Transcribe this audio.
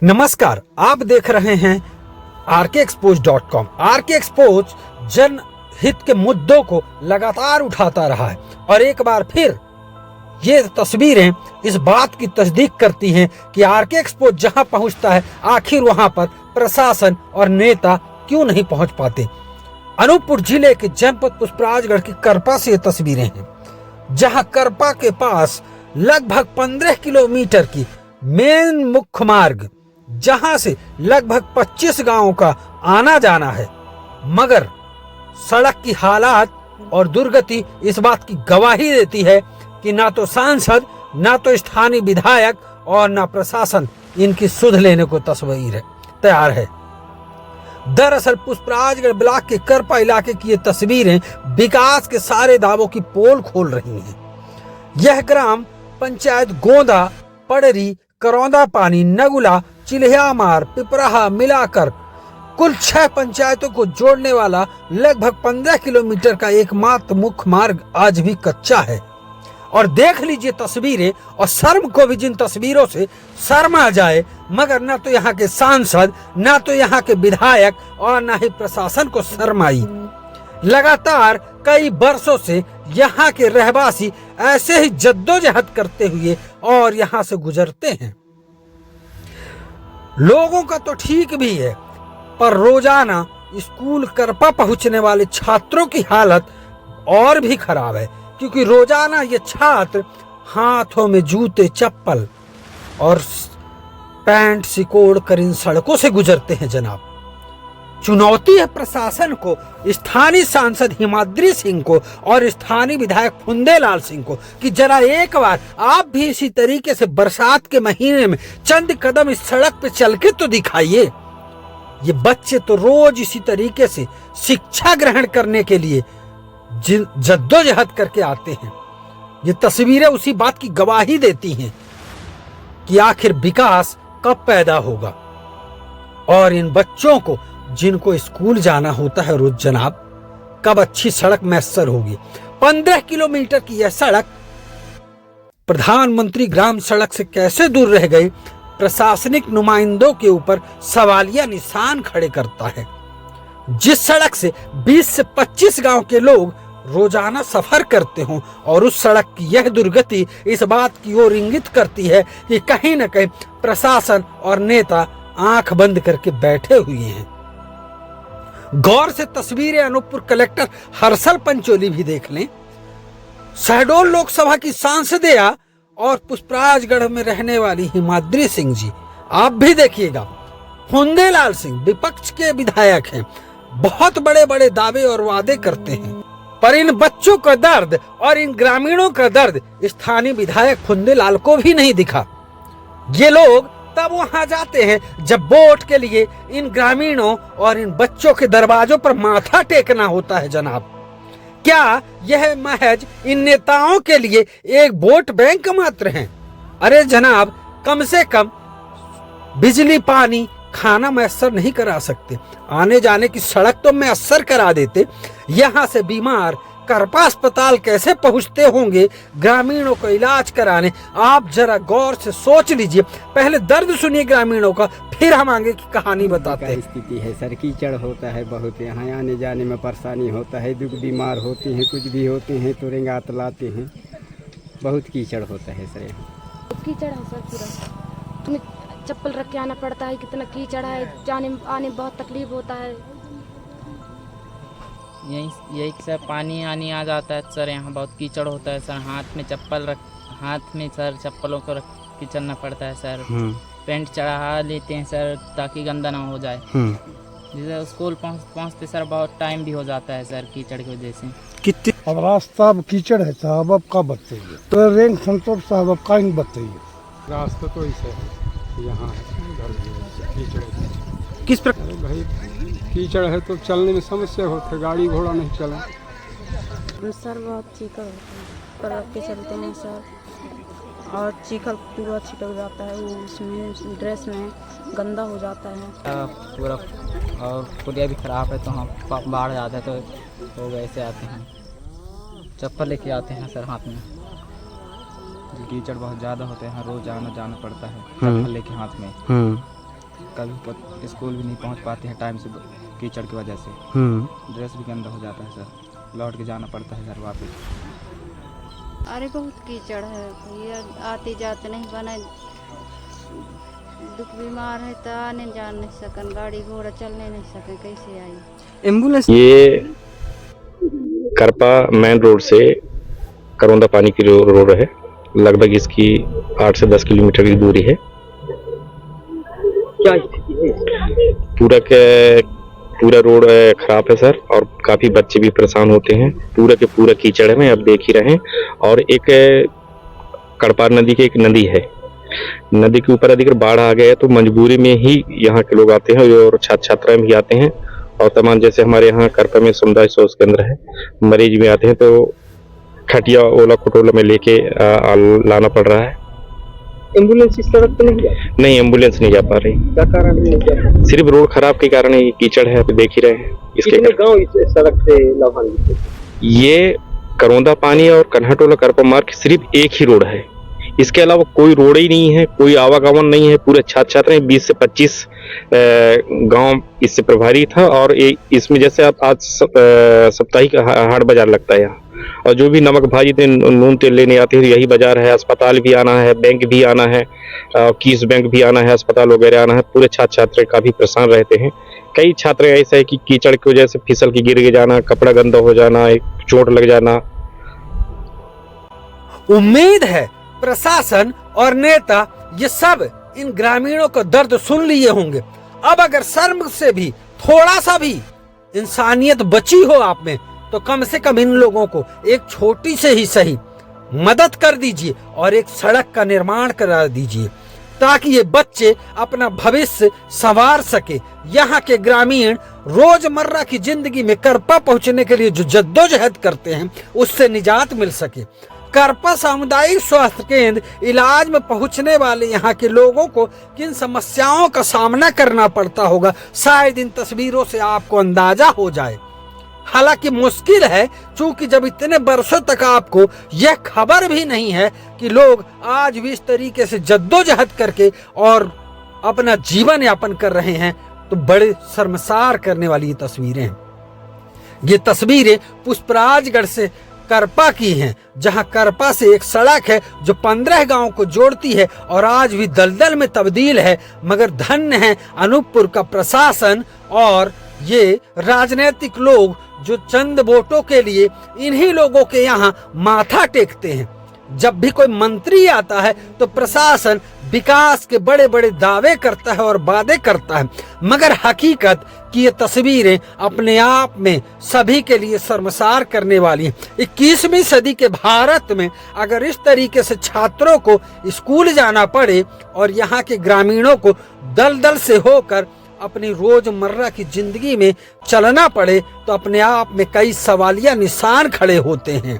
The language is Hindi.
नमस्कार, आप देख रहे हैं rkexpose.com। आरके एक्सपोज जनहित के मुद्दों को लगातार उठाता रहा है और एक बार फिर ये तस्वीरें इस बात की तस्दीक करती हैं कि आरके एक्सपोज जहां पहुंचता है आखिर वहां पर प्रशासन और नेता क्यों नहीं पहुंच पाते। अनूपपुर जिले के जनपद पुष्पराजगढ़ की करपा से ये तस्वीरें हैं, जहां करपा के पास लगभग 15 किलोमीटर की मेन मुख्य मार्ग, जहां से लगभग 25 गांवों का आना जाना है, मगर सड़क की हालात और दुर्गति इस बात की गवाही देती है कि ना तो सांसद, ना तो स्थानीय विधायक और ना प्रशासन इनकी सुध लेने को तैयार है। दरअसल पुष्पराजगढ़ ब्लॉक के करपा इलाके की ये तस्वीरें विकास के सारे दावों की पोल खोल रही हैं। यह ग्राम पंचायत गोंदा, पड़री, करौंदा पानी, नगुला, चिल्हियामार, पिपराहा मिलाकर कुल 6 पंचायतों को जोड़ने वाला लगभग 15 किलोमीटर का एकमात्र मुख्य मार्ग आज भी कच्चा है। और देख लीजिए तस्वीरें, और शर्म को भी जिन तस्वीरों से शर्म आ जाए, मगर ना तो यहाँ के सांसद, ना तो यहाँ के विधायक और ना ही प्रशासन को शर्म आई। लगातार कई वर्षों से यहाँ के रहवासी ऐसे ही जद्दोजहद करते हुए और यहाँ से गुजरते हैं। लोगों का तो ठीक भी है, पर रोजाना स्कूल करपा पहुंचने वाले छात्रों की हालत और भी खराब है, क्योंकि रोजाना ये छात्र हाथों में जूते, चप्पल और पैंट सिकोड़ कर इन सड़कों से गुजरते हैं। जनाब, चुनौती है प्रशासन को, स्थानीय सांसद हिमाद्री सिंह को और स्थानीय विधायक फुंदेलाल सिंह को, कि जरा एक बार आप भी इसी तरीके से बरसात के महीने में चंद कदम इस सड़क पे चल के तो दिखाइए। ये बच्चे तो रोज इसी तरीके से शिक्षा ग्रहण करने के लिए जद्दोजहद करके आते हैं। ये तस्वीरें उसी बात की गवाही देती हैं कि आखिर विकास कब पैदा होगा और इन बच्चों को जिनको स्कूल जाना होता है रोज जनाब, कब अच्छी सड़क मैसर होगी। 15 किलोमीटर की यह सड़क प्रधानमंत्री ग्राम सड़क से कैसे दूर रह गई, प्रशासनिक नुमाइंदों के ऊपर सवालिया निशान खड़े करता है। जिस सड़क से 20 से 25 गांव के लोग रोजाना सफर करते हों, और उस सड़क की यह दुर्गति इस बात की ओर इंगित करती है कि कहीं न कहीं प्रशासन और नेता आंख बंद करके बैठे हुए हैं। गौर से तस्वीरें अनूपपुर कलेक्टर हर्षल पंचोली भी देख लें। शहडोल लोकसभा की सांसदेया और पुष्पराजगढ़ में रहने वाली हिमाद्री सिंह जी, आप भी देखिएगा। फुंदेलाल सिंह विपक्ष के विधायक हैं, बहुत बड़े बड़े दावे और वादे करते हैं, पर इन बच्चों का दर्द और इन ग्रामीणों का दर्द स्थानीय विधायक फुंदेलाल को भी नहीं दिखा। ये लोग तब वहां जाते हैं जब वोट के लिए इन ग्रामीणों और इन बच्चों के दरवाजों पर माथा टेकना होता है। जनाब, क्या यह महज इन नेताओं के लिए एक वोट बैंक मात्र है? अरे जनाब, कम से कम बिजली, पानी, खाना मैसर नहीं करा सकते, आने जाने की सड़क तो मैसर करा देते। यहाँ से बीमार करपा अस्पताल कैसे पहुंचते होंगे ग्रामीणों को इलाज कराने? आप जरा गौर से सोच लीजिए। पहले दर्द सुनिए ग्रामीणों का, फिर हम आगे की कहानी बताते हैं। स्थिति है सर, कीचड़ होता है बहुत, यहाँ आने जाने में परेशानी होता है, दुख बीमार होते हैं, कुछ भी होते हैं तो रेंगात लाते हैं, बहुत कीचड़ होता है सर। यहाँ कीचड़ है सर, पूरा चप्पल रख के आना पड़ता है, कितना कीचड़ है, जाने आने में बहुत तकलीफ होता है। यही सर पानी आनी आ जाता है सर, यहाँ बहुत कीचड़ होता है सर। हाथ में सर चप्पलों को रख के चलना पड़ता है सर। पेंट चढ़ा लेते हैं सर ताकि गंदा ना हो जाए। जैसे स्कूल पहुँचते सर बहुत टाइम भी हो जाता है सर कीचड़ की वजह से। कितने अब रास्ता अब कीचड़ है साहब, अब का बताइए तो रेंग संतोष साहब, अब का नहीं बताइए। रास्ता तो ऐसा है, यहाँ कीचड़ किस प्रकार? भाई कीचड़ है तो चलने में समस्या होती है, गाड़ी घोड़ा नहीं चला सर। बहुत चीखल पर रख के चलते हैं सर, और चीखल पूरा छिटक जाता है, वो उसमें ड्रेस में गंदा हो जाता है पूरा। और पुलिया भी खराब है तो हम बाढ़ जाता है तो लोग ऐसे आते हैं, चप्पल लेके आते हैं सर हाथ में। कीचड़ बहुत ज़्यादा होते हैं, रोज़ आना जाना पड़ता है चप्पल लेके हाथ में। कभी स्कूल भी नहीं पहुंच पाते हैं टाइम से कीचड़ की वजह से। ड्रेस भी गंदा हो जाता है सर, लौट के जाना पड़ता है घर वापस। अरे बहुत कीचड़ है भैया, आते जाते नहीं बने, दुख बीमार है तो आने जान नहीं सकन, गाड़ी घोड़ा चलने नहीं सके, कैसे आई एम्बुलेंस? ये करपा मेन रोड से करौंदा पानी की जो रोड है, लगभग इसकी 8 से 10 किलोमीटर की दूरी है। क्या स्थिति है? पूरा रोड खराब है सर, और काफी बच्चे भी परेशान होते हैं। पूरा के पूरा कीचड़ में आप देख ही रहे हैं। और एक कड़पार नदी की एक नदी है, नदी के ऊपर अधिक बाढ़ आ गया है तो मजबूरी में ही यहाँ के लोग आते हैं, और छात्र छात्राएं भी आते हैं, और तमाम जैसे हमारे यहाँ करपा में समुदाय स्वास्थ्य केंद्र है, मरीज भी आते हैं तो खटिया ओला खटोला में लेके लाना पड़ रहा है। एम्बुलेंस इस सड़क पे नहीं जाती? नहीं, एम्बुलेंस नहीं जा पा रही। क्या कारण नहीं जाती? सिर्फ रोड खराब के कारण ही, कीचड़ है, आप देख ही रहे हैं। कितने गांव इस सड़क से लाभान्वित हैं? ये करौंदा पानी और कन्हाटोला करपा मार्ग सिर्फ एक ही रोड है, इसके अलावा कोई रोड ही नहीं है, कोई आवागमन नहीं है। पूरे छात्र छात्र 20 से 25 गांव इससे प्रभावित था। और इसमें जैसे आप आज साप्ताहिक हाट बाजार लगता है यहाँ, और जो भी नमक भाजी नून तेल लेने आते हैं यही बाजार है। अस्पताल भी आना है, बैंक भी आना है, कीस बैंक भी आना है, अस्पताल वगैरह आना है। पूरे छात्र छात्र काफी परेशान रहते हैं। कई छात्र ऐसे है कि कीचड़ की वजह से फिसल के गिर के जाना, कपड़ा गंदा हो जाना, चोट लग जाना। उम्मीद है प्रशासन और नेता ये सब इन ग्रामीणों का दर्द सुन लिए होंगे। अब अगर शर्म से भी थोड़ा सा भी इंसानियत बची हो आप में, तो कम से कम इन लोगों को एक छोटी से ही सही मदद कर दीजिए और एक सड़क का निर्माण करा दीजिए, ताकि ये बच्चे अपना भविष्य संवार सके। यहाँ के ग्रामीण रोजमर्रा की जिंदगी में करपा पहुंचने के लिए जो जद्दोजहद करते हैं, उससे निजात मिल सके। करपा सामुदायिक स्वास्थ्य केंद्र इलाज में पहुंचने वाले यहाँ के लोगों को किन समस्याओं का सामना करना पड़ता होगा, शायद इन तस्वीरों से आपको अंदाजा हो जाए। हालांकि मुश्किल है, क्योंकि जब इतने बरसों तक आपको यह खबर भी नहीं है कि लोग आज भी इस तरीके से जद्दोजहद करके और अपना जीवन यापन कर रहे हैं, तो बड़े शर्मसार करने वाली ये तस्वीरें हैं। ये तस्वीरें पुष्पराजगढ़ से करपा की हैं, जहां करपा से एक सड़क है जो 15 गांव को जोड़ती है और आज भी दलदल में तब्दील है। मगर धन्य है अनूपपुर का प्रशासन और ये राजनीतिक लोग जो चंद वोटों के लिए इन्हीं लोगों के यहाँ माथा टेकते हैं। जब भी कोई मंत्री आता है तो प्रशासन विकास के बड़े बड़े दावे करता है और वादे करता है, मगर हकीकत की ये तस्वीरें अपने आप में सभी के लिए शर्मसार करने वाली हैं। 21वीं सदी के भारत में अगर इस तरीके से छात्रों को स्कूल जाना पड़े और यहाँ के ग्रामीणों को दलदल से होकर अपनी रोजमर्रा की जिंदगी में चलना पड़े, तो अपने आप में कई सवालिया निशान खड़े होते हैं।